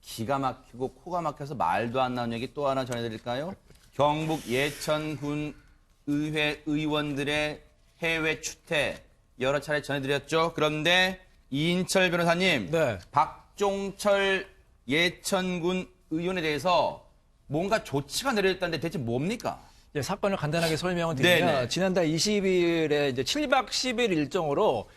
기가 막히고 코가 막혀서 말도 안 나오는 얘기 또 하나 전해드릴까요? 경북 예천군 의회 의원들의 해외 추태 여러 차례 전해드렸죠. 그런데 이인철 변호사님, 네. 박종철 예천군 의원에 대해서 뭔가 조치가 내려졌다는데 대체 뭡니까? 예, 사건을 간단하게 설명을 드리면 네네. 지난달 20일에 이제 7박 10일 일정으로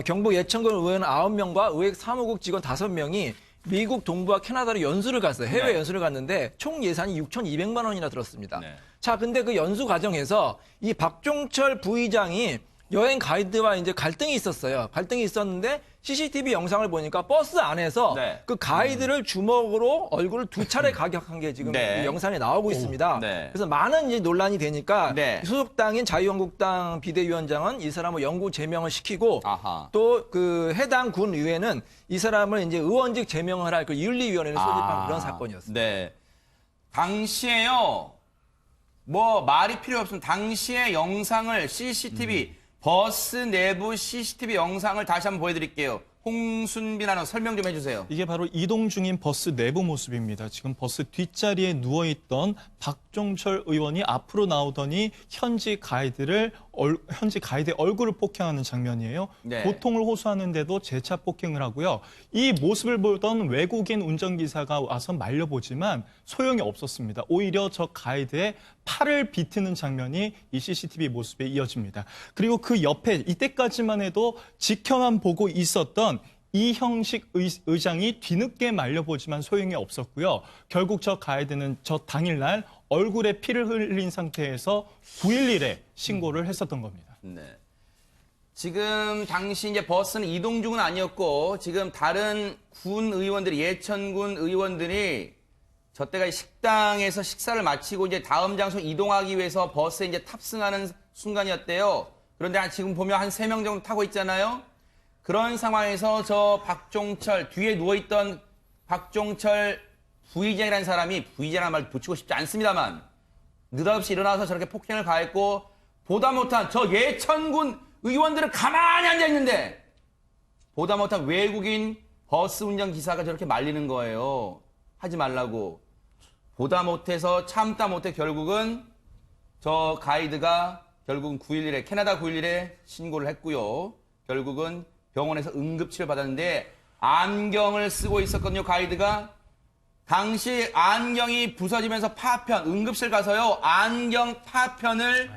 경북 예천군 의원 9명과 의회 사무국 직원 5명이 미국 동부와 캐나다로 연수를 갔어요. 해외 네. 연수를 갔는데 총 예산이 6,200만 원이나 들었습니다. 네. 자, 근데 그 연수 과정에서 이 박종철 부의장이 여행 가이드와 이제 갈등이 있었어요. 갈등이 있었는데 CCTV 영상을 보니까 버스 안에서 네. 그 가이드를 주먹으로 얼굴을 2차례 가격한 게 지금 네. 이 영상에 나오고 있습니다. 네. 그래서 많은 이제 논란이 되니까 네. 소속당인 자유한국당 비대위원장은 이 사람을 영구 제명을 시키고 아하. 또 그 해당 군 의회는 이 사람을 이제 의원직 제명을 할 그 윤리위원회를 소집한 그런 사건이었습니다. 네. 당시에요. 뭐 말이 필요 없으면 당시의 영상을 CCTV 버스 내부 CCTV 영상을 다시 한번 보여드릴게요. 홍순빈 아나운서 설명 좀 해주세요. 이게 바로 이동 중인 버스 내부 모습입니다. 지금 버스 뒷자리에 누워있던 박종철 의원이 앞으로 나오더니 현지 가이드의 얼굴을 폭행하는 장면이에요. 네. 고통을 호소하는데도 재차 폭행을 하고요. 이 모습을 보던 외국인 운전기사가 와서 말려보지만 소용이 없었습니다. 오히려 저 가이드의 팔을 비트는 장면이 이 CCTV 모습에 이어집니다. 그리고 그 옆에 이때까지만 해도 지켜만 보고 있었던 이형식 의장이 뒤늦게 말려보지만 소용이 없었고요. 결국 저 가이드는 저 당일날 얼굴에 피를 흘린 상태에서 911에 신고를 했었던 겁니다. 네. 지금 당시 이제 버스는 이동 중은 아니었고 지금 다른 군 의원들이 예천군 의원들이 저 때가 식당에서 식사를 마치고 이제 다음 장소 이동하기 위해서 버스에 이제 탑승하는 순간이었대요. 그런데 지금 보면 한 3명 정도 타고 있잖아요. 그런 상황에서 저 박종철, 뒤에 누워있던 박종철 부의장이라는 사람이 부의장이라는 말 붙이고 싶지 않습니다만 느닷없이 일어나서 저렇게 폭행을 가했고 보다 못한 저 예천군 의원들은 가만히 앉아있는데 보다 못한 외국인 버스 운전기사가 저렇게 말리는 거예요. 하지 말라고. 보다 못해서 참다 못해 결국은 저 가이드가 결국은 911에 캐나다 911에 신고를 했고요. 결국은 병원에서 응급치료를 받았는데 안경을 쓰고 있었거든요. 가이드가. 당시 안경이 부서지면서 파편, 응급실 가서요. 안경 파편을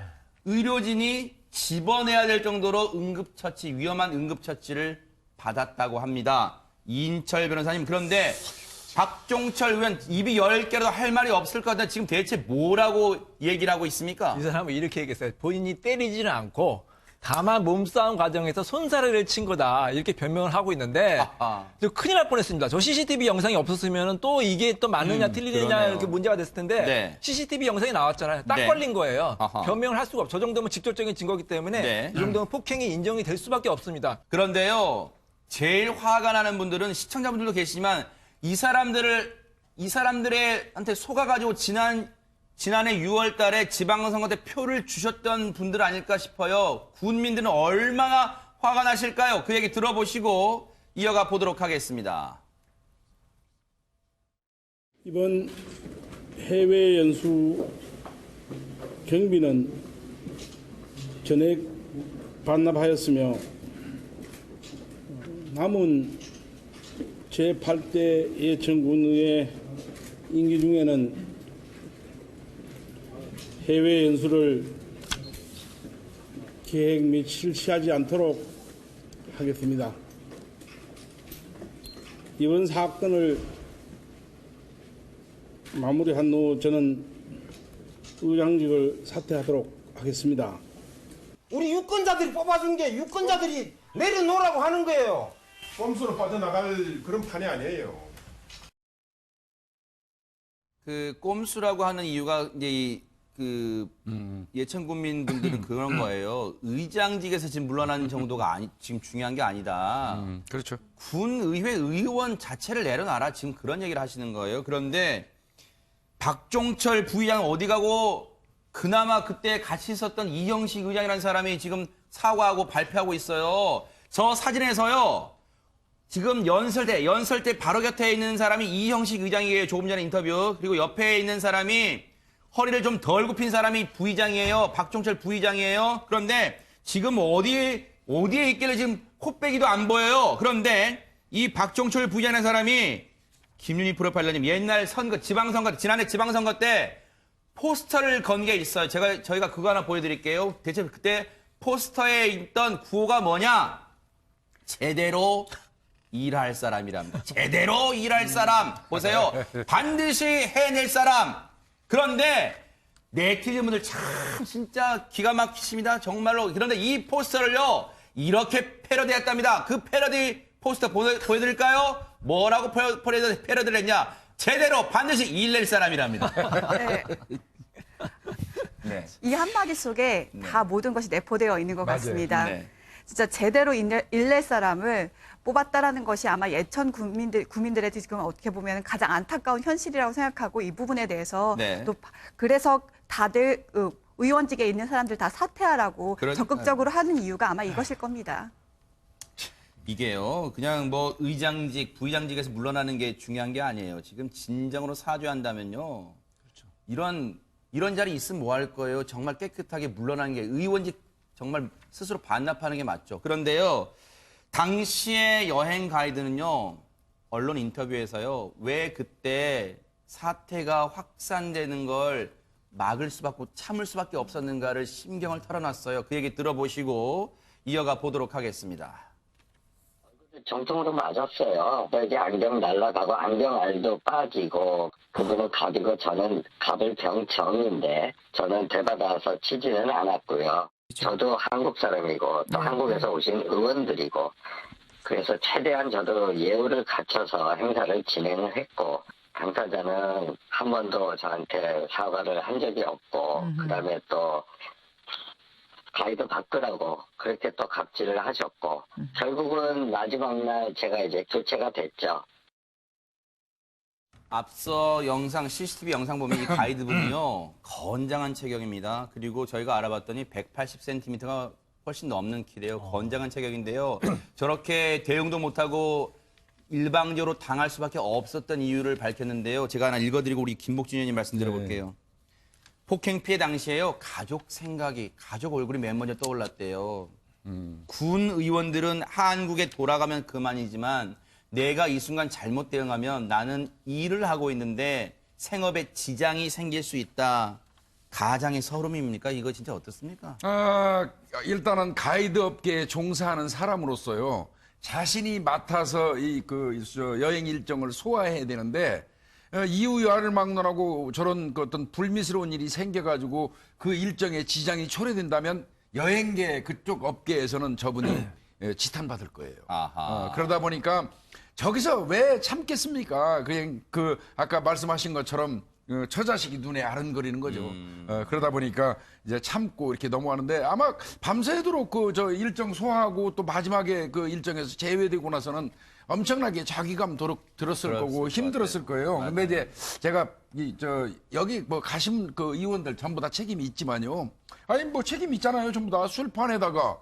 의료진이 집어내야 될 정도로 응급처치, 위험한 응급처치를 받았다고 합니다. 이인철 변호사님. 그런데 박종철 의원 입이 10개라도 할 말이 없을 것 같은데 지금 대체 뭐라고 얘기를 하고 있습니까? 이 사람은 이렇게 얘기했어요. 본인이 때리지는 않고 다만 몸싸움 과정에서 손사래를 친 거다. 이렇게 변명을 하고 있는데 저 큰일 날 뻔했습니다. 저 CCTV 영상이 없었으면 또 이게 또 맞느냐 틀리느냐 그러네요. 이렇게 문제가 됐을 텐데 네. CCTV 영상이 나왔잖아요. 딱 네. 걸린 거예요. 아하. 변명을 할 수가 없어. 저 정도면 직접적인 증거이기 때문에 네. 이 정도면 폭행이 인정이 될 수밖에 없습니다. 그런데요, 제일 화가 나는 분들은 시청자분들도 계시지만 이 사람들한테 속아가지고 지난해 6월 달에 지방선거 때 표를 주셨던 분들 아닐까 싶어요. 군민들은 얼마나 화가 나실까요? 그 얘기 들어보시고 이어가 보도록 하겠습니다. 이번 해외 연수 경비는 전액 반납하였으며 남은 제8대 예천군의 임기 중에는 해외 연수를 계획 및 실시하지 않도록 하겠습니다. 이번 사건을 마무리한 후 저는 의장직을 사퇴하도록 하겠습니다. 우리 유권자들이 뽑아준 게 유권자들이 내려놓으라고 하는 거예요. 꼼수로 빠져나갈 그런 판이 아니에요. 그 꼼수라고 하는 이유가 이제 예천 국민분들은 그런 거예요. 의장직에서 지금 물러나는 정도가 지금 중요한 게 아니다. 그렇죠. 군의회 의원 자체를 내려놔라. 지금 그런 얘기를 하시는 거예요. 그런데 박종철 부의장은 어디 가고 그나마 그때 같이 있었던 이형식 의장이라는 사람이 지금 사과하고 발표하고 있어요. 저 사진에서요. 지금 연설대 바로 곁에 있는 사람이 이형식 의장이에요. 조금 전에 인터뷰. 그리고 옆에 있는 사람이 허리를 좀 덜 굽힌 사람이 부의장이에요. 박종철 부의장이에요. 그런데 지금 어디에 있길래 지금 코빼기도 안 보여요. 그런데 이 박종철 부의장이라는 사람이 김윤희 프로파일러님 옛날 지방선거, 지난해 지방선거 때 포스터를 건 게 있어요. 저희가 그거 하나 보여드릴게요. 대체 그때 포스터에 있던 구호가 뭐냐? 제대로 일할 사람이랍니다. 제대로 일할 사람. 보세요. 반드시 해낼 사람. 그런데 네티즌분들 참 진짜 기가 막히십니다. 정말로. 그런데 이 포스터를요. 이렇게 패러디했답니다. 그 패러디 포스터 보여드릴까요? 뭐라고 패러디를 했냐? 제대로 반드시 일낼 사람이랍니다. 네. 네. 이 한마디 속에 다 모든 것이 내포되어 있는 것 같습니다. 네. 진짜 제대로 일낼 사람을 뽑았다라는 것이 아마 예천 국민들의 지금 어떻게 보면 가장 안타까운 현실이라고 생각하고 이 부분에 대해서 네. 또 그래서 다들 의원직에 있는 사람들 다 사퇴하라고 적극적으로 하는 이유가 아마 이것일 겁니다. 이게요, 그냥 뭐 의장직, 부의장직에서 물러나는 게 중요한 게 아니에요. 지금 진정으로 사죄한다면요. 이런 자리 있으면 뭐 할 거예요? 정말 깨끗하게 물러나는 게 의원직 정말 스스로 반납하는 게 맞죠. 그런데요, 당시의 여행 가이드는요, 언론 인터뷰에서요, 왜 그때 사태가 확산되는 걸 막을 수밖에, 참을 수밖에 없었는가를 심경을 털어놨어요. 그 얘기 들어보시고 이어가 보도록 하겠습니다. 정통으로 맞았어요. 여기 안경 날라가고 안경알도 빠지고 그분은 갑이고 저는 갑을 병정인데 저는 되받아서 치지는 않았고요. 저도 한국 사람이고 또 한국에서 오신 의원들이고 그래서 최대한 저도 예우를 갖춰서 행사를 진행을 했고 당사자는 한 번도 저한테 사과를 한 적이 없고 그다음에 또 가이드 바꾸라고 그렇게 또 갑질을 하셨고 결국은 마지막 날 제가 이제 교체가 됐죠. 앞서 영상, CCTV 영상 보면 이 가이드분이요, 건장한 체격입니다. 그리고 저희가 알아봤더니 180cm가 훨씬 넘는 키래요. 건장한 체격인데요. 저렇게 대응도 못하고 일방적으로 당할 수밖에 없었던 이유를 밝혔는데요. 제가 하나 읽어드리고 우리 김복준 의원님 말씀드려볼게요. 폭행 피해 당시에요. 가족 생각이, 가족 얼굴이 맨 먼저 떠올랐대요. 군 의원들은 한국에 돌아가면 그만이지만 내가 이 순간 잘못 대응하면 나는 일을 하고 있는데 생업에 지장이 생길 수 있다. 가장의 서름입니까? 이거 진짜 어떻습니까? 일단은 가이드 업계에 종사하는 사람으로서요. 자신이 맡아서 여행 일정을 소화해야 되는데 이유야를 막론하고 저런 어떤 불미스러운 일이 생겨가지고 그 일정에 지장이 초래된다면 여행계 그쪽 업계에서는 저분이 지탄받을 거예요. 그러다 보니까 저기서 왜 참겠습니까? 그냥 아까 말씀하신 것처럼 처자식이 눈에 아른거리는 거죠. 그러다 보니까 이제 참고 이렇게 넘어가는데 아마 밤새도록 저 일정 소화하고 또 마지막에 그 일정에서 제외되고 나서는 엄청나게 자괴감 들었을 거고 힘들었을 거예요. 맞아요. 근데 이제 제가 여기 뭐 가신 그 의원들 전부 다 책임이 있지만요. 아니 뭐 책임 있잖아요. 전부 다 술판에다가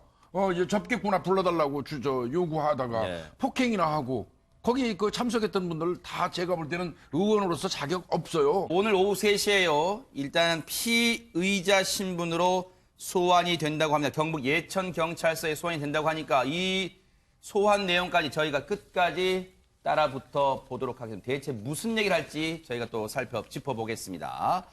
이제 접객구나 불러달라고 요구하다가 네. 폭행이나 하고 거기 참석했던 분들 다 제가 볼 때는 의원으로서 자격 없어요. 오늘 오후 3시에요. 일단 피의자 신분으로 소환이 된다고 합니다. 경북 예천경찰서에 소환이 된다고 하니까 이 소환 내용까지 저희가 끝까지 따라붙어 보도록 하겠습니다. 대체 무슨 얘기를 할지 저희가 또 짚어보겠습니다.